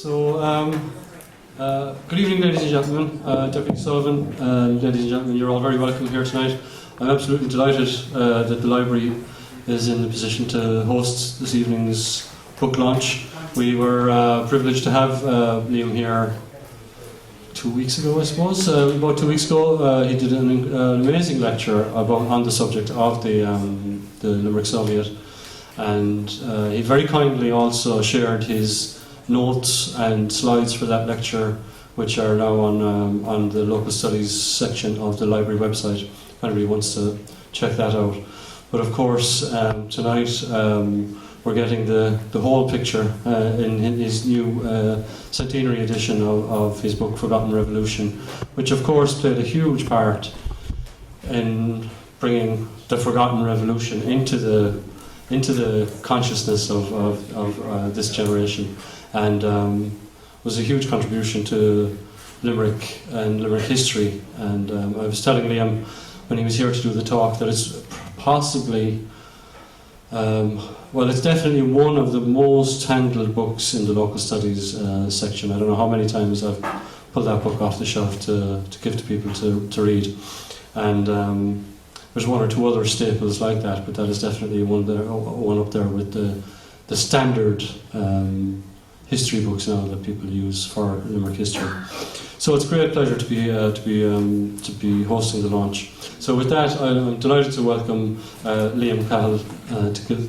Good evening, ladies and gentlemen. Deputy Sullivan, ladies and gentlemen, you're all very welcome here tonight. I'm absolutely delighted that the library is in the position to host this evening's book launch. We were privileged to have Liam here 2 weeks ago, I suppose. About 2 weeks ago, he did an amazing lecture on the subject of the Limerick Soviet, and he very kindly also shared his notes and slides for that lecture, which are now on the local studies section of the library website, if anybody wants to check that out. But of course, tonight we're getting the whole picture in his new centenary edition of his book Forgotten Revolution, which of course played a huge part in bringing the Forgotten Revolution into the consciousness of this generation, and was a huge contribution to Limerick and Limerick history. And I was telling Liam when he was here to do the talk that it's possibly, it's definitely one of the most handled books in the local studies section. I don't know how many times I've pulled that book off the shelf to give to people to read. And there's one or two other staples like that, but that is definitely one up there with the standard history books now that people use for Limerick history. So it's a great pleasure to be hosting the launch. So with that, I'm delighted to welcome Liam Cahill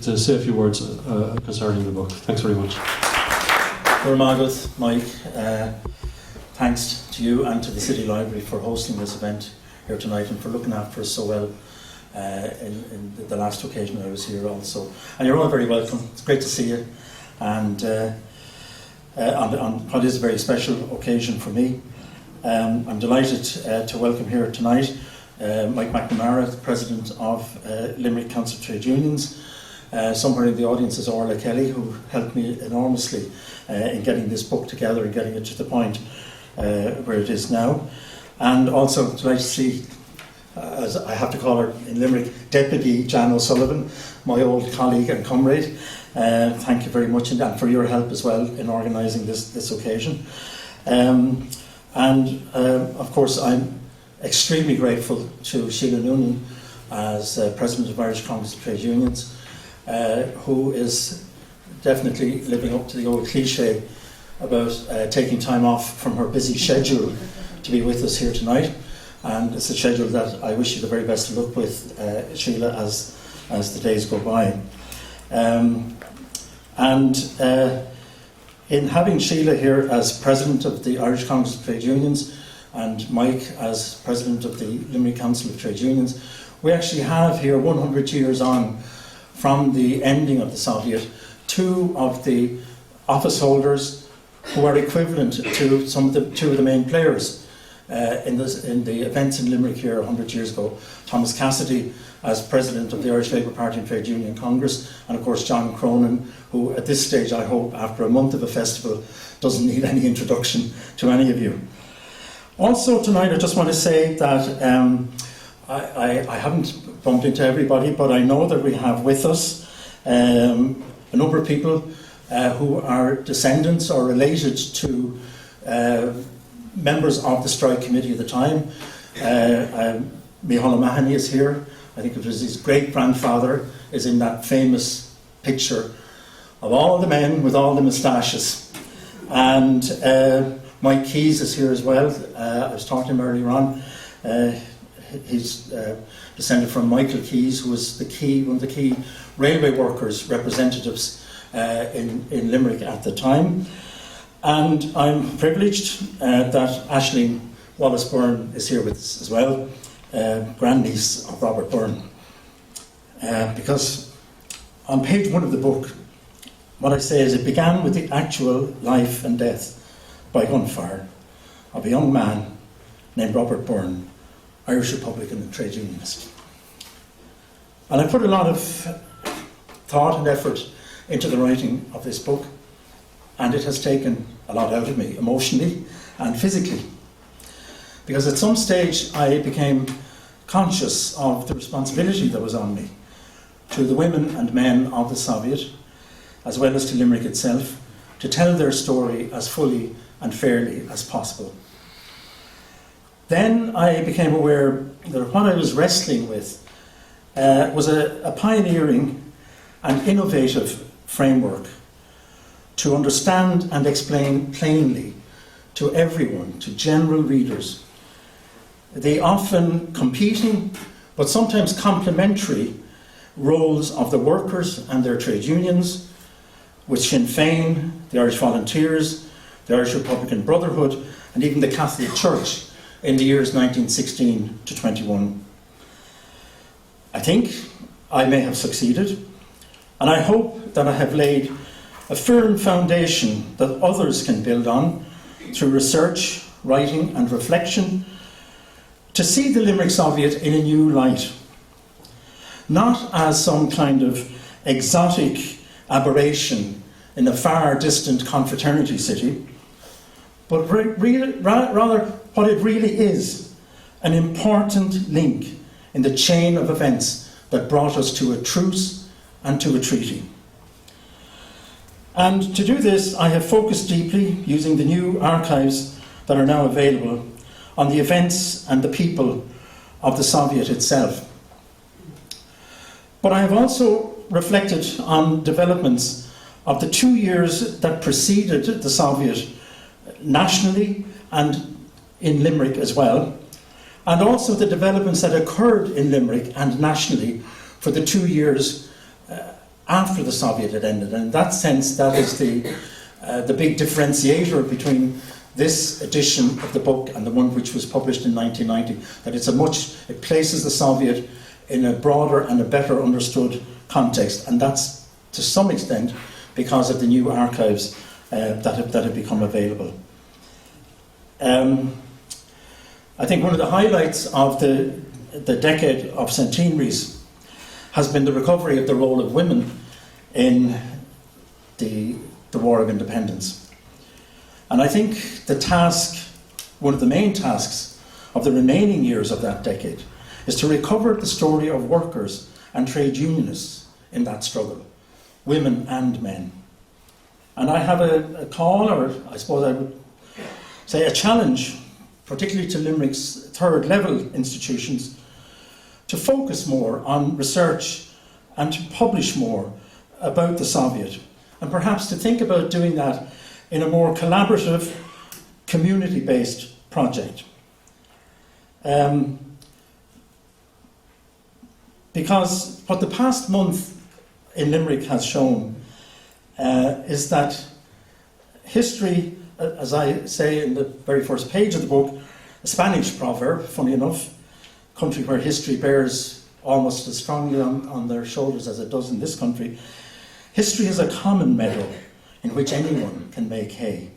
to say a few words concerning the book. Thanks very much. Mike, thanks to you and to the City Library for hosting this event here tonight and for looking after us so well in the last occasion I was here also. And you're all very welcome. It's great to see you. And on what is a very special occasion for me, I'm delighted to welcome here tonight Mike McNamara, the President of Limerick Council of Trade Unions. Somewhere in the audience is Orla Kelly, who helped me enormously in getting this book together and getting it to the point where it is now. And also delighted to see, as I have to call her in Limerick, Deputy Jan O'Sullivan, my old colleague and comrade. Thank you very much, and for your help as well in organising this occasion. Of course, I'm extremely grateful to Sheila Noonan as President of Irish Congress of Trade Unions, who is definitely living up to the old cliche about taking time off from her busy schedule to be with us here tonight. And it's a schedule that I wish you the very best of luck with, Sheila, as the days go by. In having Sheila here as President of the Irish Congress of Trade Unions and Mike as President of the Limerick Council of Trade Unions, we actually have here 100 years on from the ending of the Soviet, two of the office holders who are equivalent to two of the main players in the events in Limerick here 100 years ago. Thomas Cassidy as President of the Irish Labour Party and Trade Union Congress, and of course John Cronin, who at this stage I hope after a month of a festival doesn't need any introduction to any of you. Also tonight I just want to say that I haven't bumped into everybody, but I know that we have with us a number of people who are descendants or related to members of the strike committee at the time. Micheál Mahoney is here. I think it was his great-grandfather is in that famous picture of all the men with all the moustaches. And Mike Keyes is here as well. I was talking to him earlier on. He's descended from Michael Keyes, who was one of the key railway workers' representatives in Limerick at the time. And I'm privileged that Aisling Wallace-Byrne is here with us as well, grandniece of Robert Byrne. Because on page 1 of the book, what I say is it began with the actual life and death by gunfire of a young man named Robert Byrne, Irish Republican and trade unionist. And I put a lot of thought and effort into the writing of this book, and it has taken a lot out of me, emotionally and physically. Because at some stage I became conscious of the responsibility that was on me to the women and men of the Soviet, as well as to Limerick itself, to tell their story as fully and fairly as possible. Then I became aware that what I was wrestling with was a pioneering and innovative framework to understand and explain plainly to everyone, to general readers, the often competing but sometimes complementary roles of the workers and their trade unions, with Sinn Féin, the Irish Volunteers, the Irish Republican Brotherhood, and even the Catholic Church in the years 1916 to 21. I think I may have succeeded, and I hope that I have laid a firm foundation that others can build on through research, writing and reflection to see the Limerick Soviet in a new light, not as some kind of exotic aberration in a far distant confraternity city, but rather what it really is, an important link in the chain of events that brought us to a truce and to a treaty. And to do this, I have focused deeply, using the new archives that are now available, on the events and the people of the Soviet itself. But I have also reflected on developments of the 2 years that preceded the Soviet nationally and in Limerick as well, and also the developments that occurred in Limerick and nationally for the 2 years after the Soviet had ended. And in that sense, that is the big differentiator between this edition of the book and the one which was published in 1990, that it places the Soviet in a broader and a better understood context, and that's to some extent because of the new archives that have become available. I think one of the highlights of the decade of centenaries has been the recovery of the role of women in the War of Independence. And I think the task, one of the main tasks of the remaining years of that decade, is to recover the story of workers and trade unionists in that struggle, women and men. And I have a call, or I suppose I would say a challenge, particularly to Limerick's third level institutions, to focus more on research and to publish more about the Soviet, and perhaps to think about doing that in a more collaborative, community-based project. Because what the past month in Limerick has shown is that history, as I say in the very first page of the book, a Spanish proverb, funny enough, country where history bears almost as strongly on their shoulders as it does in this country, history is a common meadow in which anyone can make hay.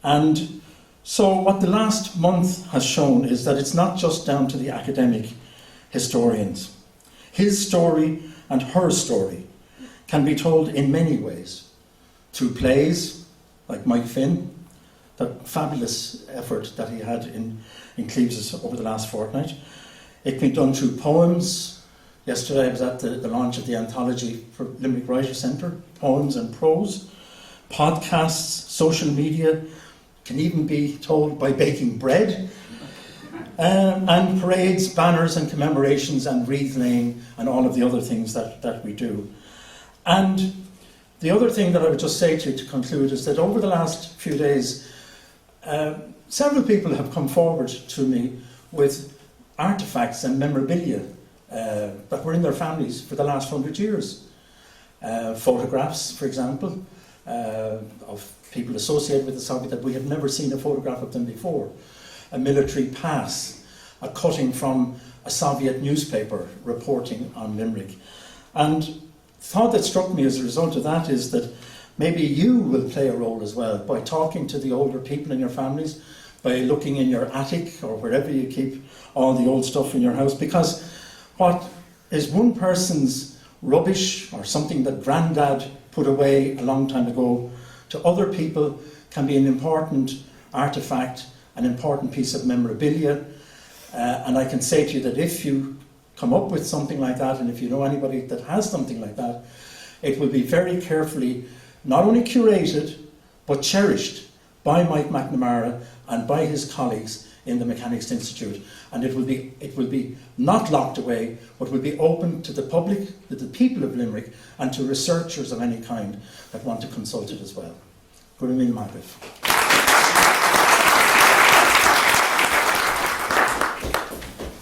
And so what the last month has shown is that it's not just down to the academic historians. His story and her story can be told in many ways, through plays like Mike Finn, that fabulous effort that he had in Cleves over the last fortnight. It can be done through poems. Yesterday I was at the launch of the anthology for Limerick Writers' Centre, Poems and Prose, podcasts, social media, can even be told by baking bread, and parades, banners and commemorations and wreath laying and all of the other things that we do. And the other thing that I would just say to conclude is that over the last few days, several people have come forward to me with artefacts and memorabilia that were in their families for the last 100 years. Photographs, for example, of people associated with the Soviet that we have never seen a photograph of them before. A military pass, a cutting from a Soviet newspaper reporting on Limerick. And the thought that struck me as a result of that is that maybe you will play a role as well by talking to the older people in your families, by looking in your attic or wherever you keep all the old stuff in your house, because what is one person's rubbish or something that Grandad put away a long time ago, to other people can be an important artefact, an important piece of memorabilia. And I can say to you that if you come up with something like that, and if you know anybody that has something like that, it will be very carefully not only curated, but cherished by Mike McNamara and by his colleagues in the Mechanics Institute. And it will be not locked away, but will be open to the public, to the people of Limerick, and to researchers of any kind that want to consult it as well. Good evening, Margaret.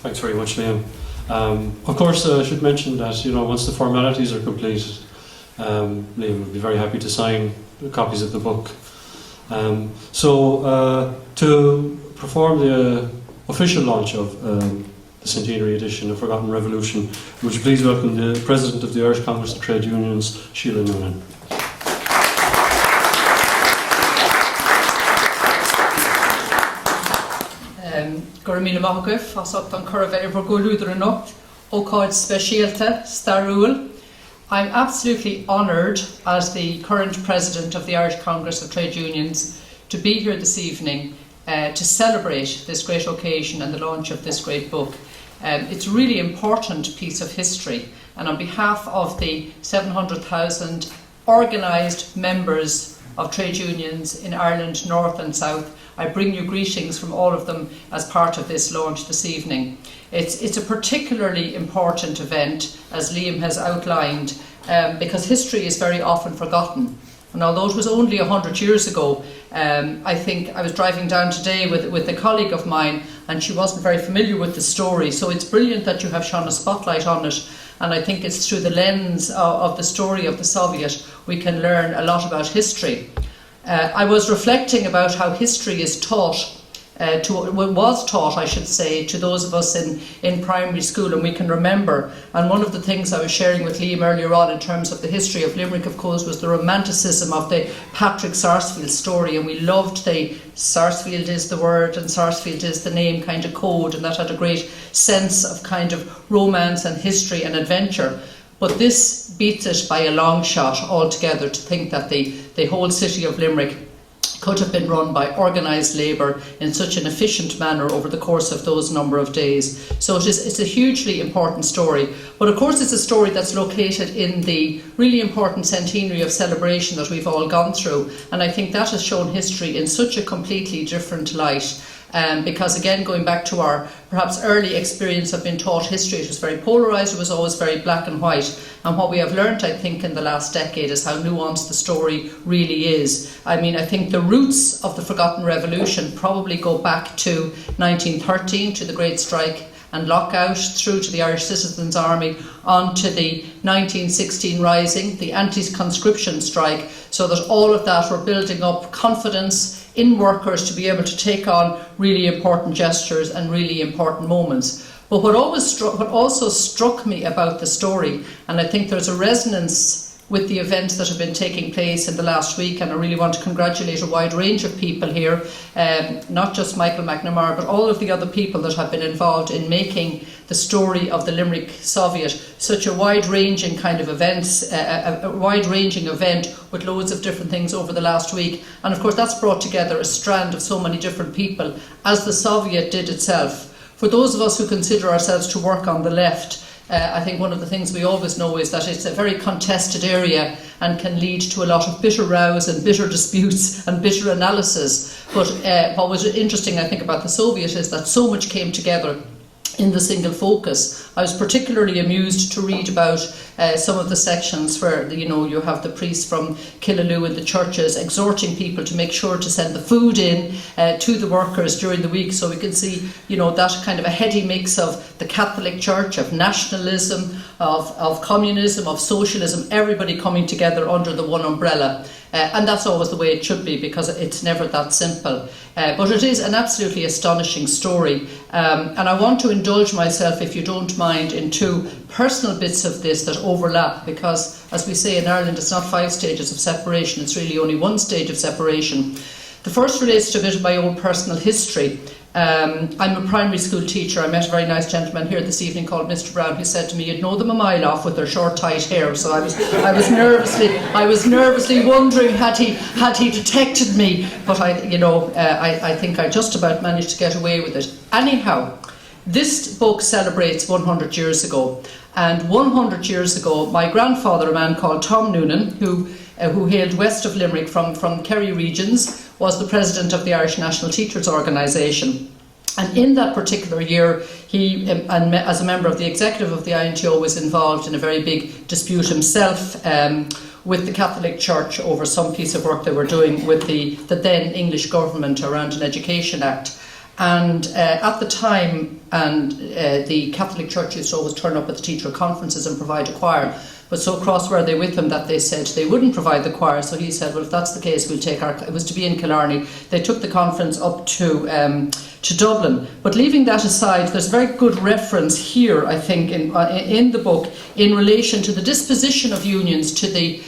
Thanks very much, Liam. Of course, I should mention that once the formalities are completed, Liam would be very happy to sign copies of the book. To perform the official launch of the centenary edition of Forgotten Revolution, would you please welcome the President of the Irish Congress of Trade Unions, Sheila Noonan. Granary Library, Fossocht an Curve Vergoludrenocht, Okard Specialta, Starul. I'm absolutely honoured as the current President of the Irish Congress of Trade Unions to be here this evening to celebrate this great occasion and the launch of this great book. It's a really important piece of history, and on behalf of the 700,000 organised members of trade unions in Ireland, North and South, I bring you greetings from all of them as part of this launch this evening. It's a particularly important event, as Liam has outlined, because history is very often forgotten. And although it was only 100 years ago, I think I was driving down today with a colleague of mine, and she wasn't very familiar with the story. So it's brilliant that you have shone a spotlight on it. And I think it's through the lens of the story of the Soviet we can learn a lot about history. I was reflecting about how history is taught, was taught, I should say, to those of us in primary school, and we can remember. And one of the things I was sharing with Liam earlier on in terms of the history of Limerick, of course, was the romanticism of the Patrick Sarsfield story, and we loved the Sarsfield is the word and Sarsfield is the name kind of code, and that had a great sense of kind of romance and history and adventure. But this beats it by a long shot altogether, to think that the whole city of Limerick could have been run by organised labour in such an efficient manner over the course of those number of days. So it's a hugely important story. But of course it's a story that's located in the really important centenary of celebration that we've all gone through. And I think that has shown history in such a completely different light. Because again, going back to our perhaps early experience of being taught history, it was very polarised, it was always very black and white. And what we have learnt, I think, in the last decade is how nuanced the story really is. I mean, I think the roots of the Forgotten Revolution probably go back to 1913, to the Great Strike and Lockout, through to the Irish Citizens' Army, on to the 1916 Rising, the anti-conscription strike, so that all of that were building up confidence in workers to be able to take on really important gestures and really important moments. But what also struck me about the story, and I think there's a resonance with the events that have been taking place in the last week, and I really want to congratulate a wide range of people here, not just Michael McNamara, but all of the other people that have been involved in making the story of the Limerick Soviet such a wide-ranging kind of events, a wide-ranging event with loads of different things over the last week. And of course that's brought together a strand of so many different people, as the Soviet did itself. For those of us who consider ourselves to work on the left, I think one of the things we always know is that it's a very contested area and can lead to a lot of bitter rows and bitter disputes and bitter analysis. But what was interesting, I think, about the Soviet is that so much came together in the single focus. I was particularly amused to read about some of the sections where you have the priests from Killaloo and the churches exhorting people to make sure to send the food in to the workers during the week, so we can see that kind of a heady mix of the Catholic Church, of nationalism, of communism, of socialism, everybody coming together under the one umbrella. And that's always the way it should be, because it's never that simple. But it is an absolutely astonishing story. And I want to indulge myself, if you don't mind, in two personal bits of this that overlap, because, as we say in Ireland, it's not 5 stages of separation, it's really only 1 stage of separation. The first relates to a bit of my own personal history. I'm a primary school teacher. I met a very nice gentleman here this evening called Mr. Brown, who said to me, "You'd know them a mile off with their short, tight hair." So I was nervously wondering had he detected me, but I think I just about managed to get away with it. Anyhow, This book celebrates 100 years ago, and 100 years ago my grandfather, a man called Tom Noonan, who hailed west of Limerick from Kerry regions, was the president of the Irish National Teachers Organisation. And in that particular year, he, as a member of the executive of the INTO, was involved in a very big dispute himself with the Catholic Church over some piece of work they were doing with the then English government around an Education Act. And at the time, the Catholic Church used to always turn up at the teacher conferences and provide a choir. But so cross were they with him that they said they wouldn't provide the choir. So he said, well, if that's the case, we'll take it was to be in Killarney. They took the conference up to Dublin. But leaving that aside, there's a very good reference here, I think, in the book in relation to the disposition of unions to the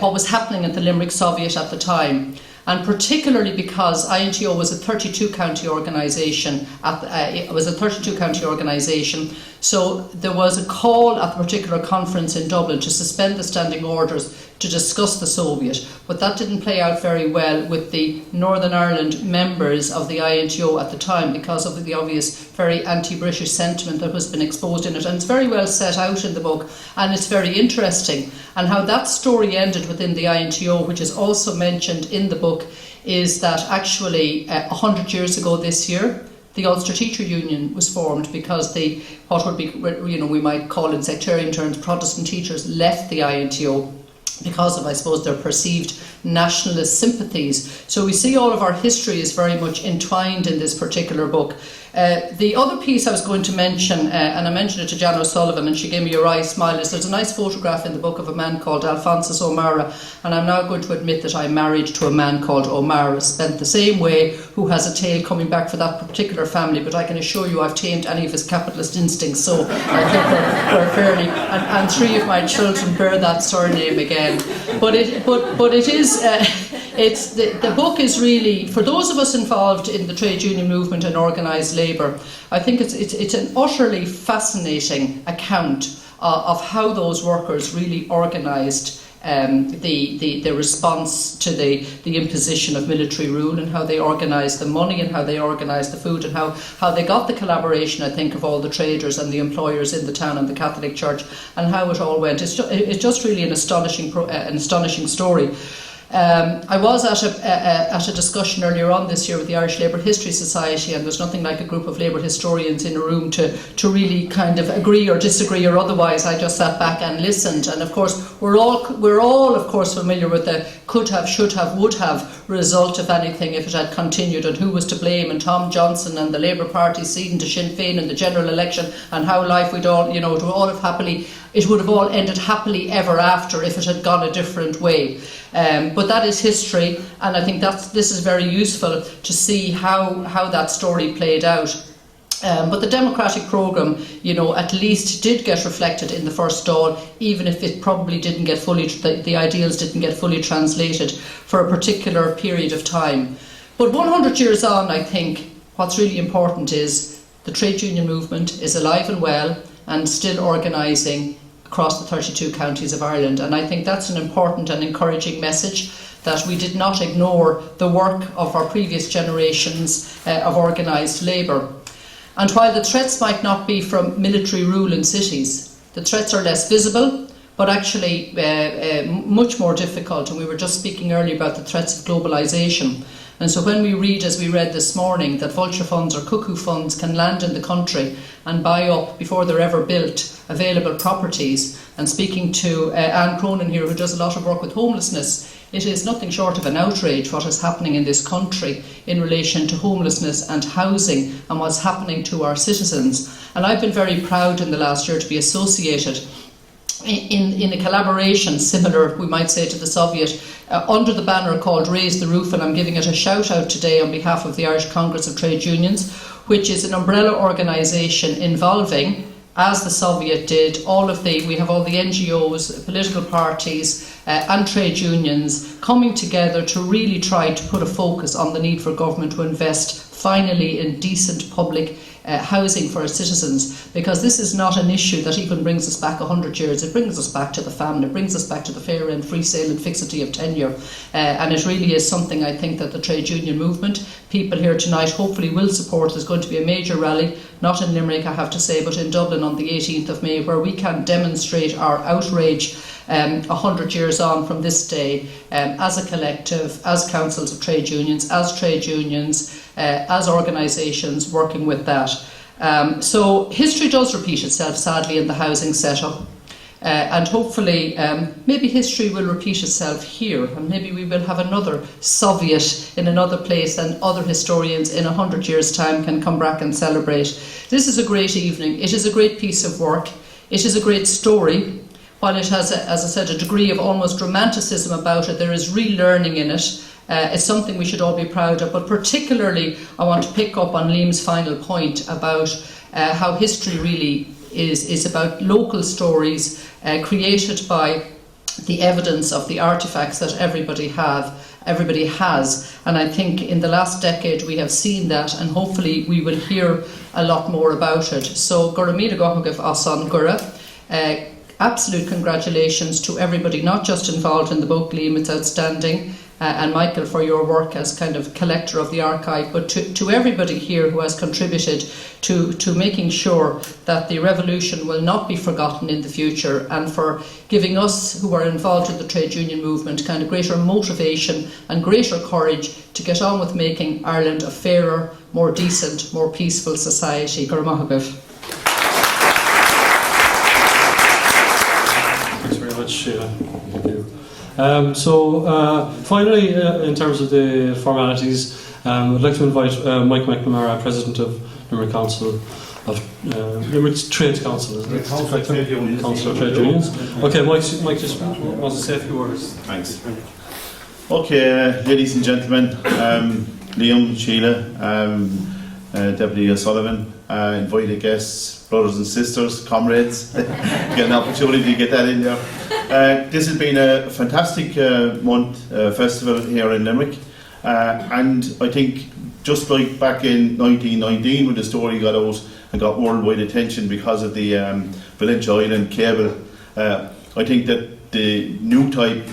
what was happening at the Limerick Soviet at the time. And particularly because INTO was a 32-county organisation. It was a 32-county organisation, so there was a call at the particular conference in Dublin to suspend the standing orders to discuss the Soviet. But that didn't play out very well with the Northern Ireland members of the INTO at the time because of the obvious very anti-British sentiment that was been exposed in it. And it's very well set out in the book, and it's very interesting. And how that story ended within the INTO, which is also mentioned in the book, is that actually 100 years ago this year, the Ulster Teacher Union was formed because what would be, we might call in sectarian terms, Protestant teachers left the INTO because of, I suppose, their perceived nationalist sympathies. So we see all of our history is very much entwined in this particular book. The other piece I was going to mention, and I mentioned it to Jan O'Sullivan and she gave me a wry smile, is there's a nice photograph in the book of a man called Alphonsus O'Mara, and I'm now going to admit that I'm married to a man called O'Mara, spent the same way, who has a tale coming back for that particular family, but I can assure you I've tamed any of his capitalist instincts, so I think we're fairly, and three of my children bear that surname again. But it is... the book is really, for those of us involved in the trade union movement and organised labour, I think it's an utterly fascinating account of how those workers really organised the response to the imposition of military rule, and how they organised the money and how they organised the food, and how they got the collaboration, I think, of all the traders and the employers in the town and the Catholic Church, and how it all went. It's just really an astonishing story. I was at a discussion earlier on this year with the Irish Labour History Society, and there's nothing like a group of labour historians in a room to really kind of agree or disagree or otherwise. I just sat back and listened, and of course we're all of course familiar with the could have, should have, would have result, if anything, if it had continued, and who was to blame, and Tom Johnson and the Labour Party ceding to Sinn Féin in the general election, and how life would all, it would have all ended happily ever after if it had gone a different way. But that is history, and I think this is very useful to see how that story played out. But the democratic programme, at least did get reflected in the first Dáil, even if it probably didn't get fully, the ideals didn't get fully translated for a particular period of time. But 100 years on, I think what's really important is the trade union movement is alive and well and still organising across the 32 counties of Ireland. And I think that's an important and encouraging message, that we did not ignore the work of our previous generations of organised labour. And while the threats might not be from military rule in cities, the threats are less visible, but actually much more difficult. And we were just speaking earlier about the threats of globalisation. And so when we read, as we read this morning, that vulture funds or cuckoo funds can land in the country and buy up, before they're ever built, available properties, and speaking to Anne Cronin here, who does a lot of work with homelessness, it is nothing short of an outrage what is happening in this country in relation to homelessness and housing and what's happening to our citizens. And I've been very proud in the last year to be associated in a collaboration similar, we might say, to the Soviet, under the banner called Raise the Roof, and I'm giving it a shout out today on behalf of the Irish Congress of Trade Unions, which is an umbrella organisation involving, as the Soviet did, we have all the NGOs, political parties and trade unions coming together to really try to put a focus on the need for government to invest finally in decent public housing for its citizens, because this is not an issue that even brings us back 100 years. It brings us back to the famine, it brings us back to the fair and free sale and fixity of tenure, and it really is something I think that the trade union movement, people here tonight, hopefully will support. There's going to be a major rally, not in Limerick I have to say, but in Dublin on the 18th of May, where we can demonstrate our outrage 100 years on from this day, as a collective, as councils of trade unions, as organisations working with that. So history does repeat itself, sadly, in the housing setup. And hopefully maybe history will repeat itself here, and maybe we will have another Soviet in another place, and other historians in 100 years' time can come back and celebrate. This is a great evening. It is a great piece of work. It is a great story. While it has, as I said, a degree of almost romanticism about it, there is real learning in it. It's something we should all be proud of, but particularly I want to pick up on Liam's final point about how history really is about local stories created by the evidence of the artefacts that everybody has. And I think in the last decade we have seen that, and hopefully we will hear a lot more about it. So Gurumida Gohagif Asan Gura. Absolute congratulations to everybody, not just involved in the book, Liam, it's outstanding, and Michael for your work as kind of collector of the archive, but to everybody here who has contributed to making sure that the revolution will not be forgotten in the future, and for giving us who are involved in the trade union movement kind of greater motivation and greater courage to get on with making Ireland a fairer, more decent, more peaceful society. Gur Mahagov. Sheila. Thank you. Finally, in terms of the formalities, I'd like to invite Mike McNamara, President of Limerick Council of Limerick Trade Council, isn't it? Council of Trade Unions. Okay, Mike just wants to say a few words. Thanks. Okay, ladies and gentlemen, Liam, Sheila, Deputy O'Sullivan, invited guests, brothers and sisters, comrades, get an opportunity to get that in there. This has been a fantastic festival here in Limerick, and I think just like back in 1919 when the story got out and got worldwide attention because of the Valentia Island cable, I think that the new type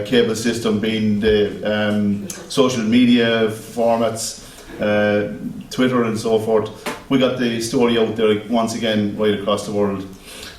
cable system being the social media formats, Twitter and so forth, we got the story out there once again right across the world.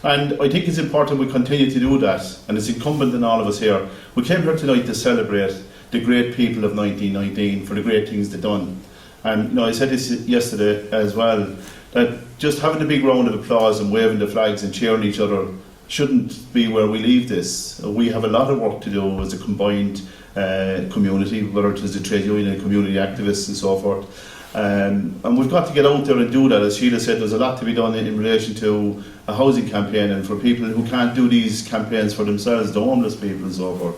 And I think it's important we continue to do that, and it's incumbent on all of us here. We came here tonight to celebrate the great people of 1919 for the great things they've done. And I said this yesterday as well, that just having a big round of applause and waving the flags and cheering each other shouldn't be where we leave this. We have a lot of work to do as a combined community, whether it is the trade union, community activists and so forth. And we've got to get out there and do that. As Sheila said, there's a lot to be done in relation to a housing campaign, and for people who can't do these campaigns for themselves, the homeless people and so forth.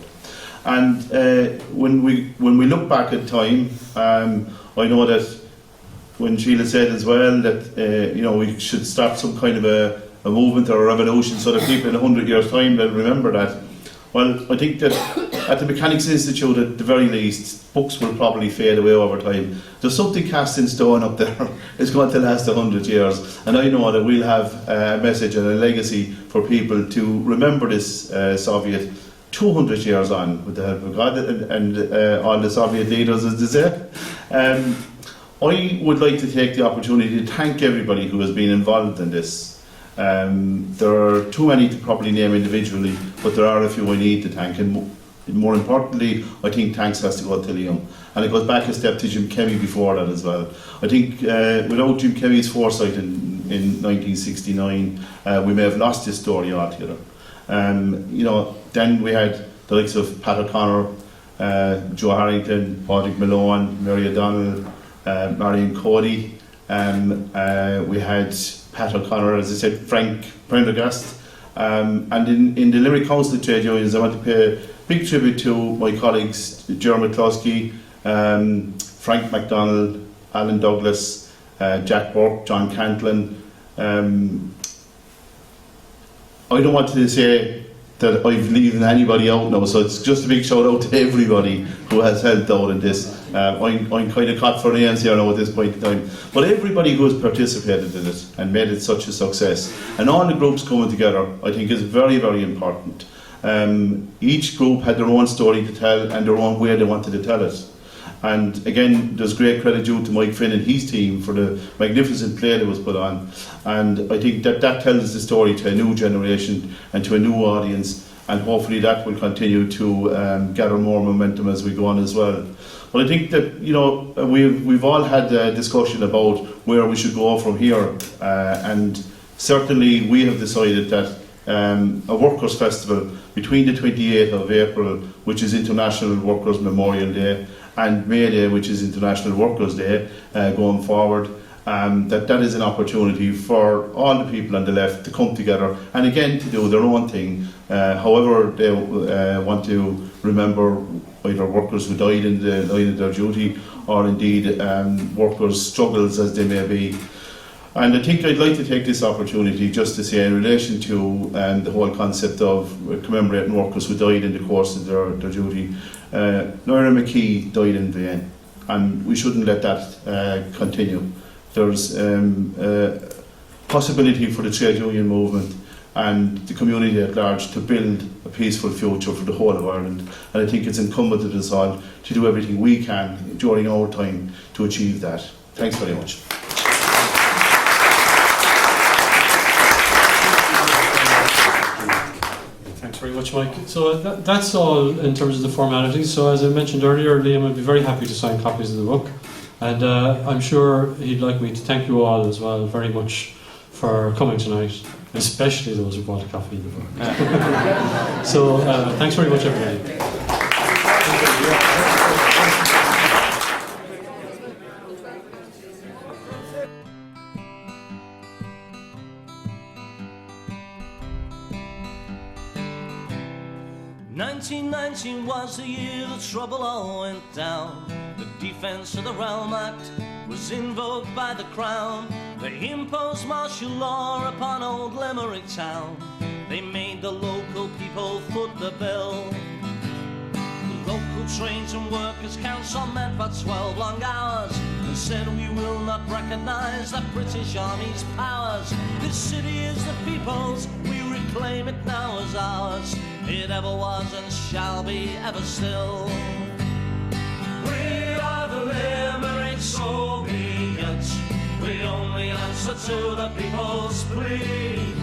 And when we look back at time, I know that when Sheila said as well that we should start some kind of a movement or a revolution so that people in 100 years' time will remember that. Well, I think that at the Mechanics Institute, at the very least, books will probably fade away over time. There's something cast in stone up there. It's going to last 100 years. And I know that we'll have a message and a legacy for people to remember this Soviet 200 years on, with the help of God and all the Soviet leaders, as they say. I would like to take the opportunity to thank everybody who has been involved in this. There are too many to probably name individually, but there are a few I need to thank, and more importantly, I think thanks has to go to Liam, and it goes back a step to Jim Kemmy before that as well. I think without Jim Kemmy's foresight in 1969, we may have lost this story altogether. Then we had the likes of Pat O'Connor, Joe Harrington, Patrick Malone, Mary O'Donnell, Marion Cody. We had Pat O'Connor, as I said, Frank Prendergast, and in the Limerick Council of Trade Unions, I want to pay a big tribute to my colleagues Jeremy Klosky, Frank MacDonald, Alan Douglas, Jack Burke, John Cantlin. I don't want to say that I've leaving anybody out now, so it's just a big shout out to everybody who has helped out in this. I'm kind of caught for names here now at this point in time, but everybody who has participated in it and made it such a success, and all the groups coming together, I think is very, very important. Each group had their own story to tell and their own way they wanted to tell it. And again, there's great credit due to Mike Finn and his team for the magnificent play that was put on. And I think that tells the story to a new generation and to a new audience, and hopefully that will continue to gather more momentum as we go on as well. But I think that, you know, we've all had a discussion about where we should go from here, and certainly we have decided that a Workers' Festival between the 28th of April, which is International Workers' Memorial Day, and May Day, which is International Workers' Day, going forward, that is an opportunity for all the people on the left to come together and again to do their own thing, however they want to remember either workers who died in the line of their duty, or indeed workers' struggles as they may be. And I think I'd like to take this opportunity just to say, in relation to the whole concept of commemorating workers who died in the course of their duty, Noira McKee died in vain, and we shouldn't let that continue. There's possibility for the trade union movement and the community at large to build a peaceful future for the whole of Ireland, and I think it's incumbent on us all to do everything we can during our time to achieve that. Thanks very much. Very much, Mike. So that's all in terms of the formalities. So as I mentioned earlier, Liam would be very happy to sign copies of the book, and I'm sure he'd like me to thank you all as well very much for coming tonight, especially those who bought a copy of the book. So thanks very much, everybody. 1919 was the year the trouble all went down. The Defence of the Realm Act was invoked by the Crown. They imposed martial law upon old Limerick town. They made the local people foot the bill. The local Trades and Workers' Council met for 12 long hours and said, we will not recognise the British Army's powers. This city is the people's, we reclaim it now as ours. It ever was and shall be ever still. We are the Limerick Soviets. We only answer to the people's plea.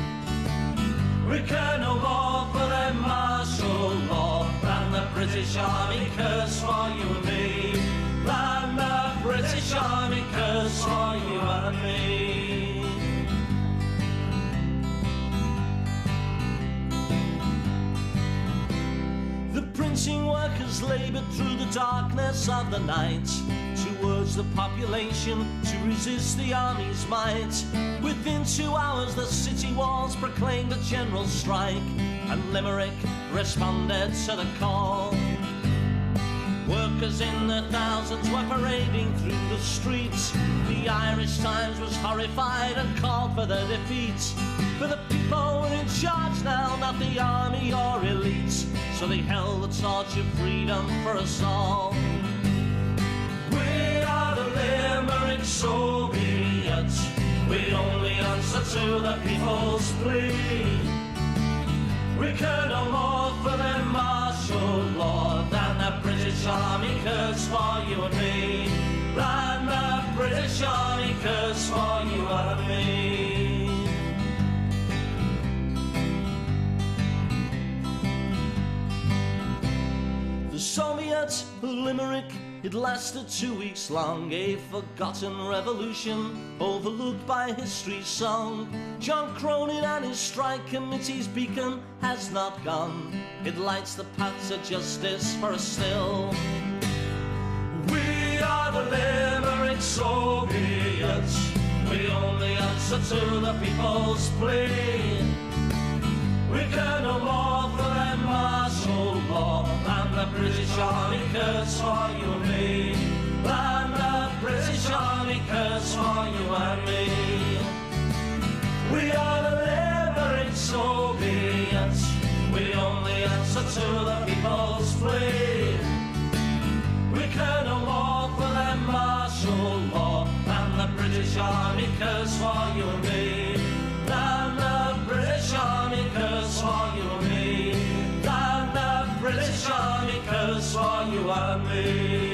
We care no more for their martial law than the British Army curse for you and me. Than the British Army curse for you and me. The printing workers laboured through the darkness of the night towards the population to resist the army's might. Within 2 hours the city walls proclaimed a general strike, and Limerick responded to the call. Workers in their thousands were parading through the streets. The Irish Times was horrified and called for their defeat. For the people were in charge now, not the army or elites. So they held the torch of freedom for us all. We are the Limerick Soviets. We only answer to the people's plea. We care no more for their martial law than the British Army curse for you and me. Than the British Army curse for you and me. The Soviet Limerick, it lasted 2 weeks long, a forgotten revolution overlooked by history's song. John Cronin and his strike committee's beacon has not gone. It lights the path to justice for us still. We are the Limerick Soviets. We only answer to the people's plea. We care no more for their martial law than the British Army curse for you and me. Than the British Army curse for you and me. We are the Limerick Soviets. We only to the people's plea. We cannot walk with them martial law, and the British Army curse for you and me. And the British Army curse for you and me. And the British Army curse for you and me.